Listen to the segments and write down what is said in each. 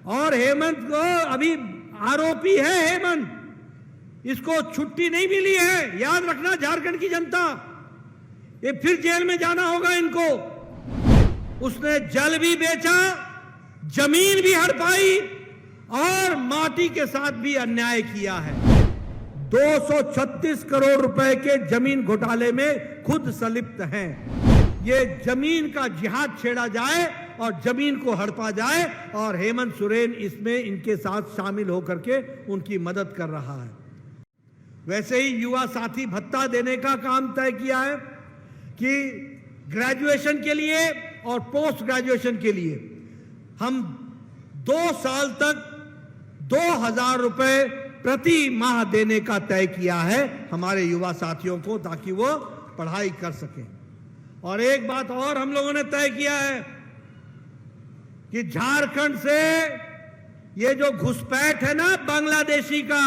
और हेमंत को अभी आरोपी है हेमंत, इसको छुट्टी नहीं मिली है, याद रखना झारखंड की जनता, ये फिर जेल में जाना होगा इनको। उसने जल भी बेचा, जमीन भी हड़पाई और माटी के साथ भी अन्याय किया है। 236 करोड़ रुपए के जमीन घोटाले में खुद संलिप्त हैं। ये जमीन का जिहाद छेड़ा जाए और जमीन को हड़पा जाए और हेमंत सोरेन इसमें इनके साथ शामिल होकर के उनकी मदद कर रहा है। वैसे ही युवा साथी भत्ता देने का काम तय किया है कि ग्रेजुएशन के लिए और पोस्ट ग्रेजुएशन के लिए हम 2 साल तक 2000 रुपए प्रति माह देने का तय किया है हमारे युवा साथियों को, ताकि वो पढ़ाई कर सकें। और एक बात और हम लोगों ने तय किया है कि झारखंड से ये जो घुसपैठ है ना बांग्लादेशी का,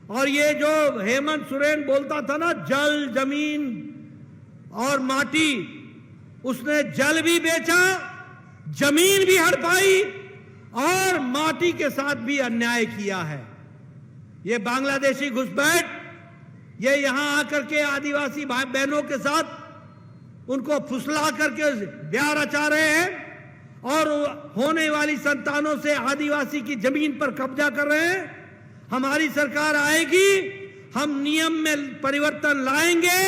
और ये जो हेमंत सोरेन बोलता था ना जल जमीन और माटी, उसने जल भी बेचा, जमीन भी हड़पाई और माटी के साथ भी अन्याय किया है। ये बांग्लादेशी घुसपैठ ये यहां आकर के आदिवासी भाई बहनों के साथ उनको फुसला करके ब्याह रचा रहे हैं और होने वाली संतानों से आदिवासी की जमीन पर कब्जा कर रहे हैं। हमारी सरकार आएगी, हम नियम में परिवर्तन लाएंगे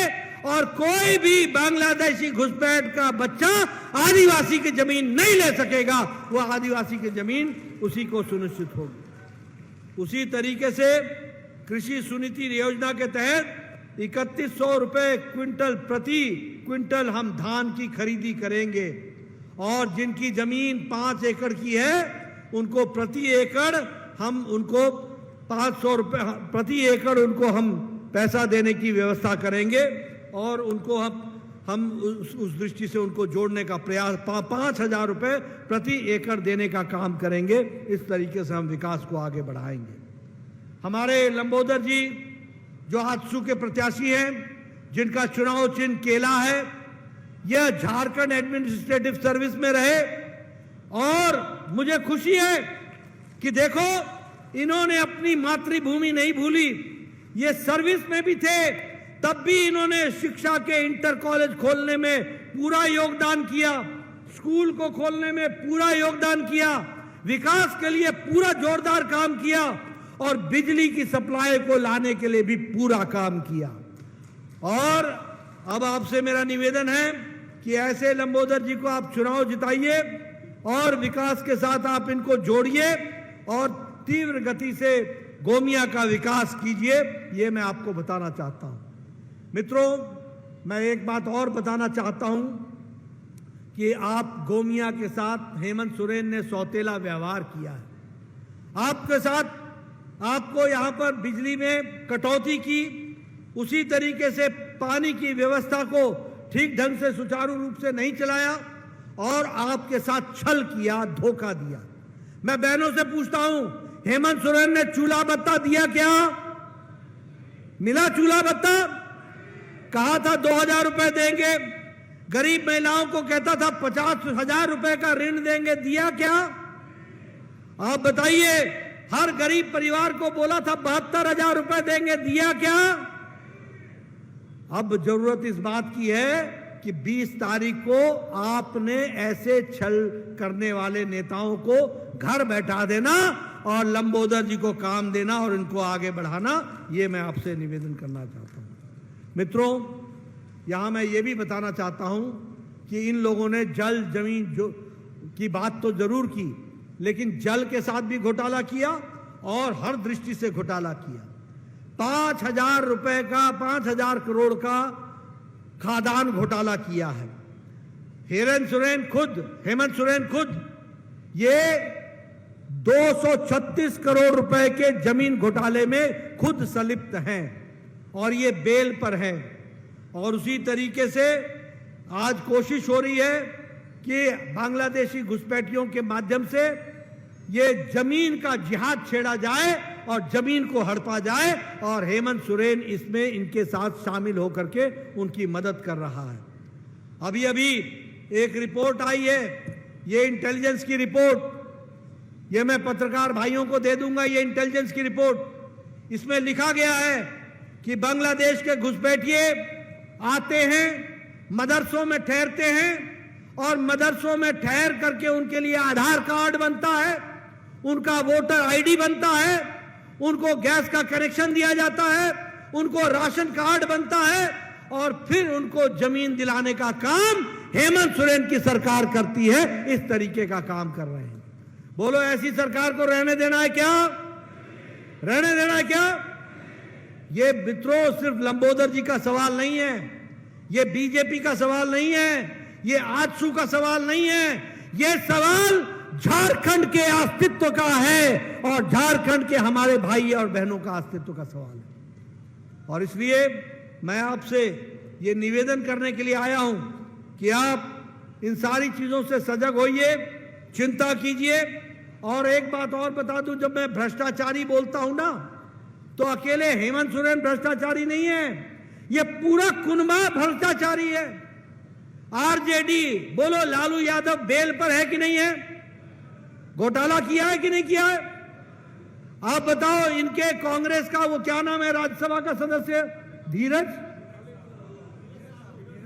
और कोई भी बांग्लादेशी घुसपैठ का बच्चा आदिवासी की जमीन नहीं ले सकेगा, वो आदिवासी की जमीन उसी को सुनिश्चित होगी। उसी तरीके से कृषि सुनीति योजना के तहत 3100 रुपए क्विंटल प्रति क्विंटल हम धान की खरीदी करेंगे और जिनकी जमीन 5 एकड़ की है उनको प्रति एकड़ हम उनको 500 रुपए प्रति एकड़ उनको हम पैसा देने की व्यवस्था करेंगे और उनको हम उस दृष्टि से उनको जोड़ने का प्रयास 5000 रुपए प्रति एकड़ देने का काम करेंगे। इस तरीके से हम विकास को आगे बढ़ाएंगे। हमारे लंबोदर जी जो आजसू के प्रत्याशी हैं, जिनका चुनाव चिन्ह केला है, यह झारखंड एडमिनिस्ट्रेटिव सर्विस में रहे और मुझे खुशी है कि देखो इन्होंने अपनी मातृभूमि नहीं भूली। ये सर्विस में भी थे तब भी इन्होंने शिक्षा के इंटर कॉलेज खोलने में पूरा योगदान किया, स्कूल को खोलने में पूरा योगदान किया, विकास के लिए पूरा जोरदार काम किया और बिजली की सप्लाई को लाने के लिए भी पूरा काम किया। और अब आपसे मेरा निवेदन है कि ऐसे लंबोदर जी को आप चुनाव जिताइए और विकास के साथ आप इनको जोड़िए और तीव्र गति से गोमिया का विकास कीजिए, ये मैं आपको बताना चाहता हूं। मित्रों, मैं एक बात और बताना चाहता हूं कि आप गोमिया के साथ हेमंत सोरेन ने सौतेला व्यवहार किया है। आपके साथ आपको यहां पर बिजली में कटौती की, उसी तरीके से पानी की व्यवस्था को ठीक ढंग से सुचारू रूप से नहीं चलाया और आपके साथ छल किया, धोखा दिया। मैं बहनों से पूछता हूं, हेमंत सोरेन ने चूल्हा भत्ता दिया क्या? मिला चूल्हा भत्ता? कहा था 2000 रुपए देंगे, गरीब महिलाओं को कहता था 50,000 रुपए का ऋण देंगे, दिया क्या? आप बताइए, हर गरीब परिवार को बोला था 72,000 रुपए देंगे, दिया क्या? अब जरूरत इस बात की है कि 20 तारीख को आपने ऐसे छल करने वाले नेताओं को घर बैठा देना और लंबोदर जी को काम देना और इनको आगे बढ़ाना, ये मैं आपसे निवेदन करना चाहता हूं। मित्रों, यहां मैं ये भी बताना चाहता हूं कि इन लोगों ने जल जमीन जो की बात तो जरूर की, लेकिन जल के साथ भी घोटाला किया और हर दृष्टि से घोटाला किया। 5000 रुपए का 5000 करोड़ का खादान घोटाला किया है। हेमंत सोरेन खुद ये 236 करोड़ रुपए के जमीन घोटाले में खुद संलिप्त हैं और ये बेल पर हैं। और उसी तरीके से आज कोशिश हो रही है कि बांग्लादेशी घुसपैठियों के माध्यम से ये जमीन का जिहाद छेड़ा जाए और जमीन को हड़पा जाए और हेमंत सोरेन इसमें इनके साथ शामिल होकर के उनकी मदद कर रहा है। अभी एक रिपोर्ट आई है, ये इंटेलिजेंस की रिपोर्ट, ये मैं पत्रकार भाइयों को दे दूंगा, ये इंटेलिजेंस की रिपोर्ट। इसमें लिखा गया है कि बांग्लादेश के घुसपैठिए आते हैं, मदरसों में ठहरते हैं और मदरसों में ठहर करके उनके लिए आधार कार्ड बनता है, उनका वोटर आईडी बनता है, उनको गैस का कनेक्शन दिया जाता है, उनको राशन कार्ड बनता है और फिर उनको जमीन दिलाने का काम हेमंत सोरेन की सरकार करती है। इस तरीके का काम कर रहे हैं। बोलो, ऐसी सरकार को रहने देना है क्या? रहने देना है क्या? ये मित्रों सिर्फ लंबोदर जी का सवाल नहीं है, ये बीजेपी का सवाल नहीं है, ये आजसू का सवाल नहीं है, ये सवाल झारखंड के अस्तित्व का है और झारखंड के हमारे भाई और बहनों का अस्तित्व का सवाल है। और इसलिए मैं आपसे ये निवेदन करने के लिए आया हूं कि आप इन सारी चीजों से सजग होइए, चिंता कीजिए। और एक बात और बता दूं, जब मैं भ्रष्टाचारी बोलता हूं ना, तो अकेले हेमंत सोरेन भ्रष्टाचारी नहीं है, ये पूरा कुनबा भ्रष्टाचारी है। आरजेडी, बोलो, लालू यादव बेल पर है कि नहीं है? घोटाला किया है कि नहीं किया है? आप बताओ। इनके कांग्रेस का वो क्या नाम है, राज्यसभा का सदस्य,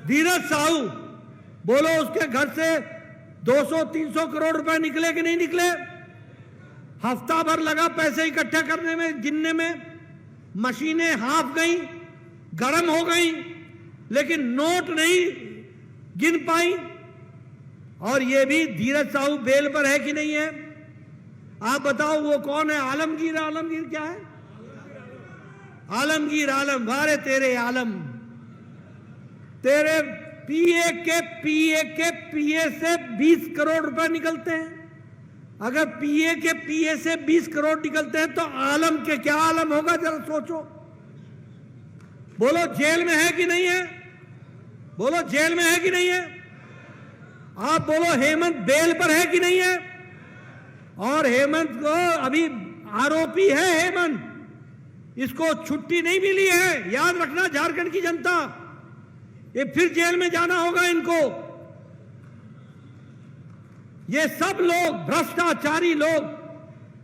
धीरज साहू, बोलो, उसके घर से 200-300 करोड़ रुपए निकले कि नहीं निकले? हफ्ता भर लगा पैसे इकट्ठा करने में, गिनने में। मशीनें हाफ गई, गर्म हो गई, लेकिन नोट नहीं गिन पाई। और ये भी धीरज साहू बेल पर है कि नहीं है? आप बताओ, वो कौन है? आलमगीर। आलमगीर क्या है? आलमगीर आलम, वारे तेरे आलम, तेरे पीए से 20 करोड़ रुपए निकलते हैं। अगर पीए से 20 करोड़ निकलते हैं तो आलम के क्या आलम होगा, जरा सोचो। बोलो, जेल में है कि नहीं है? बोलो, जेल में है कि नहीं है? आप बोलो, हेमंत बेल पर है कि नहीं है? और हेमंत को अभी आरोपी है हेमंत, इसको छुट्टी नहीं मिली है, याद रखना झारखंड की जनता। ये फिर जेल में जाना होगा इनको। ये सब लोग भ्रष्टाचारी लोग,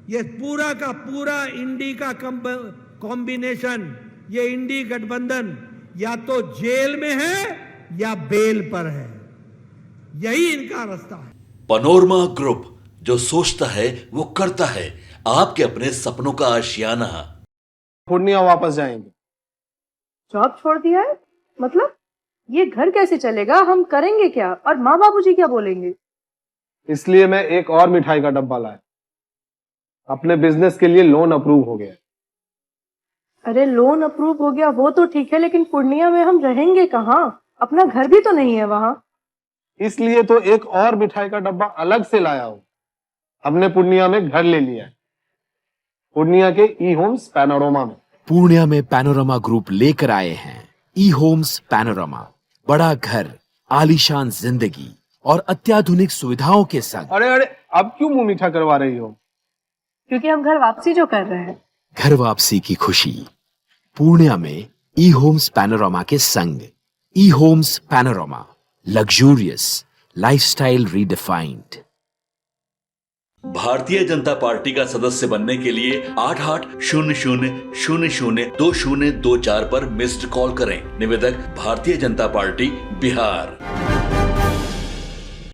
ये पूरा का पूरा इंडी का कॉम्बिनेशन, ये इंडी गठबंधन या तो जेल में है या बेल पर है, यही इनका रास्ता है। पैनोरमा ग्रुप, जो सोचता है वो करता है। आपके अपने सपनों का आशियाना। पूर्णिया वापस जाएंगे। जॉब छोड़ दिया है? मतलब ये घर कैसे चलेगा? हम करेंगे क्या? और माँ बाबूजी क्या बोलेंगे? इसलिए मैं एक और मिठाई का डब्बा लाया। अपने बिजनेस के लिए लोन अप्रूव हो गया। अरे लोन अप्रूव हो गया वो तो ठीक है, लेकिन पूर्णिया में हम रहेंगे कहाँ? अपना घर भी तो नहीं है वहां। इसलिए तो एक और मिठाई का डब्बा अलग से लाया हूं। हमने पूर्णिया में घर ले लिया है, पूर्णिया के ई होम्स पैनोरमा में। पूर्णिया में पैनोरमा ग्रुप लेकर आए हैं ई होम्स पैनोरमा। बड़ा घर, आलीशान जिंदगी और अत्याधुनिक सुविधाओं के संग। अरे अरे, अब क्यों मुंह मीठा करवा रही हो? क्योंकि हम घर वापसी जो कर रहे हैं। घर वापसी की खुशी पूर्णिया में ई होम्स पैनोरमा के संग। ई Homes Panorama, luxurious lifestyle redefined. Bharatiya Janata party का सदस्य बनने के लिए 8800002024 पर मिस्ड कॉल करें। निवेदक, भारतीय जनता पार्टी, बिहार।